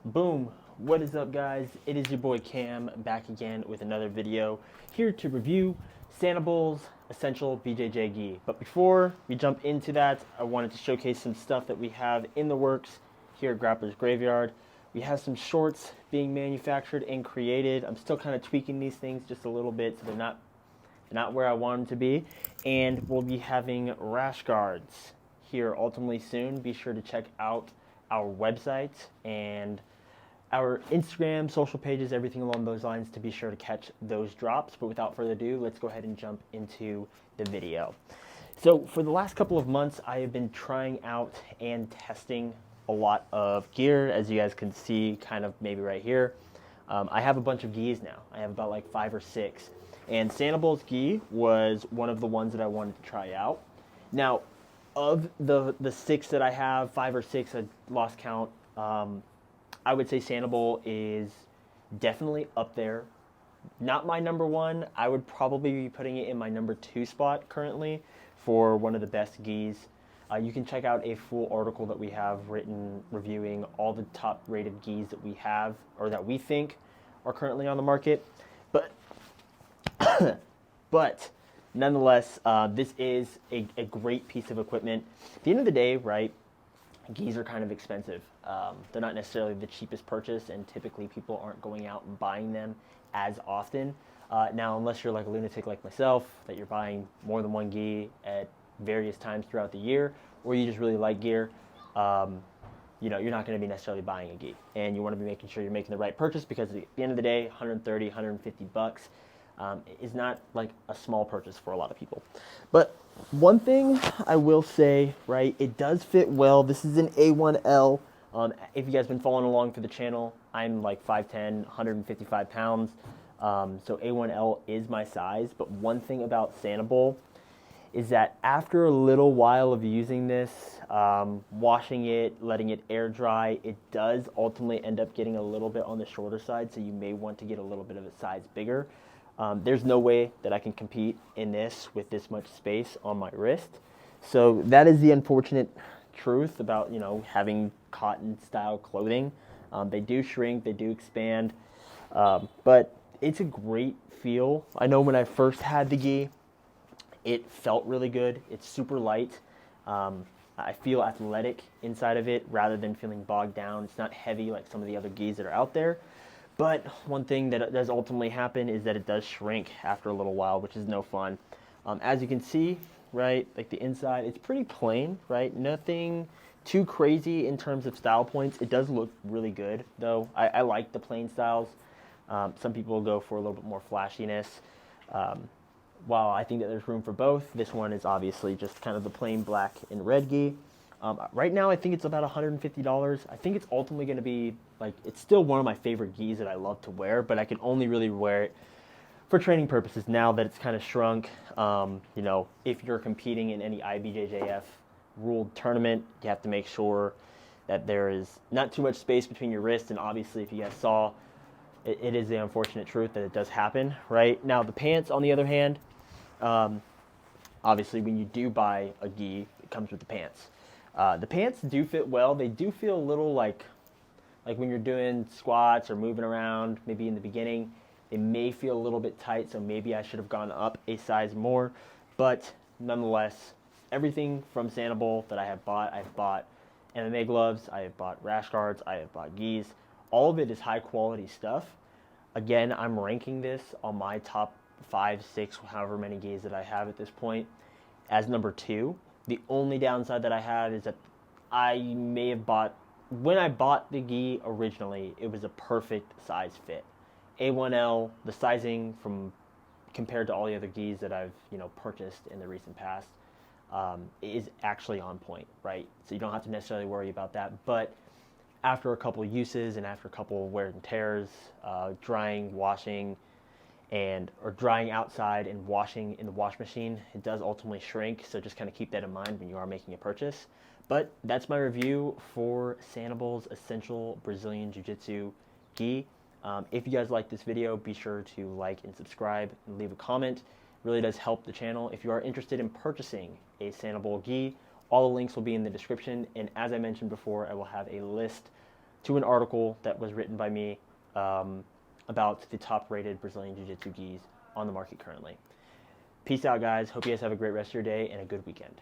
Boom! What is up, guys? It is your boy Cam back again with another video here to review Sanabul's Essential BJJ Gi. But before we jump into that, I wanted to showcase some stuff that we have in the works here at Grappler's Graveyard. We have some shorts being manufactured and created. I'm still kind of tweaking these things just a little bit so they're not where I want them to be. And we'll be having rash guards here ultimately soon. Be sure to check out our website and our Instagram, social pages, everything along those lines to be sure to catch those drops. But without further ado, let's go ahead and jump into the video. So for the last couple of months, I have been trying out and testing a lot of gear, as you guys can see kind of maybe right here. I have a bunch of gis now. I have about like 5 or 6. And Sanabul's gi was one of the ones that I wanted to try out. Now, of the 6 that I have, 5 or 6, I lost count, I would say Sanabul is definitely up there. Not my number 1. I would probably be putting it in my number 2 spot currently for one of the best gis. You can check out a full article that we have written reviewing all the top rated gis that we have or that we think are currently on the market. But nonetheless, this is a great piece of equipment. At the end of the day, right, gis are kind of expensive. They're not necessarily the cheapest purchase, and typically people aren't going out and buying them as often. Now, unless you're like a lunatic like myself, that you're buying more than one gi at various times throughout the year, or you just really like gear, you're not going to be necessarily buying a gi. And you want to be making sure you're making the right purchase, because at the end of the day, 130, 150 bucks is not like a small purchase for a lot of people. But one thing I will say, right, it does fit well. This is an A1L. If you guys have been following along for the channel, I'm like 5'10", 155 pounds. So A1L is my size. But one thing about Sanabul is that after a little while of using this, washing it, letting it air dry, it does ultimately end up getting a little bit on the shorter side. So you may want to get a little bit of a size bigger. There's no way that I can compete in this with this much space on my wrist. So that is the unfortunate truth about, having cotton style clothing. They do shrink, they do expand, but it's a great feel. I know when I first had the gi, it felt really good. It's super light. I feel athletic inside of it rather than feeling bogged down. It's not heavy like some of the other gis that are out there. But one thing that does ultimately happen is that it does shrink after a little while, which is no fun. As you can see, right, like the inside, it's pretty plain, right? Nothing too crazy in terms of style points. It does look really good, though. I like the plain styles. Some people will go for a little bit more flashiness. While I think that there's room for both, this one is obviously just kind of the plain black and red gi. Right now, I think it's about $150. I think it's ultimately going to be, it's still one of my favorite gis that I love to wear, but I can only really wear it for training purposes now that it's kind of shrunk. If you're competing in any IBJJF ruled tournament, you have to make sure that there is not too much space between your wrists, and obviously, if you guys saw, it is the unfortunate truth that it does happen, right? Now, the pants, on the other hand, obviously, when you do buy a gi, it comes with the pants. The pants do fit well. They do feel a little like when you're doing squats or moving around, maybe in the beginning, they may feel a little bit tight, so maybe I should have gone up a size more. But nonetheless, everything from Sanabul that I've bought MMA gloves, I have bought rash guards, I have bought gis. All of it is high quality stuff. Again, I'm ranking this on my top 5, 6, however many gis that I have at this point as number 2. The only downside that I have is that I may have when I bought the gi originally, it was a perfect size fit. A1L, the sizing compared to all the other gis that I've purchased in the recent past, is actually on point, right? So you don't have to necessarily worry about that. But after a couple of uses and after a couple of wear and tears, drying, washing, or drying outside and washing in the wash machine, it does ultimately shrink. So just kind of keep that in mind when you are making a purchase. But that's my review for Sanabul's Essential Brazilian Jiu-Jitsu gi. If you guys like this video, be sure to like and subscribe and leave a comment. It really does help the channel. If you are interested in purchasing a Sanabul gi, all the links will be in the description. And as I mentioned before, I will have a list to an article that was written by me about the top-rated Brazilian Jiu-Jitsu gis on the market currently. Peace out, guys. Hope you guys have a great rest of your day and a good weekend.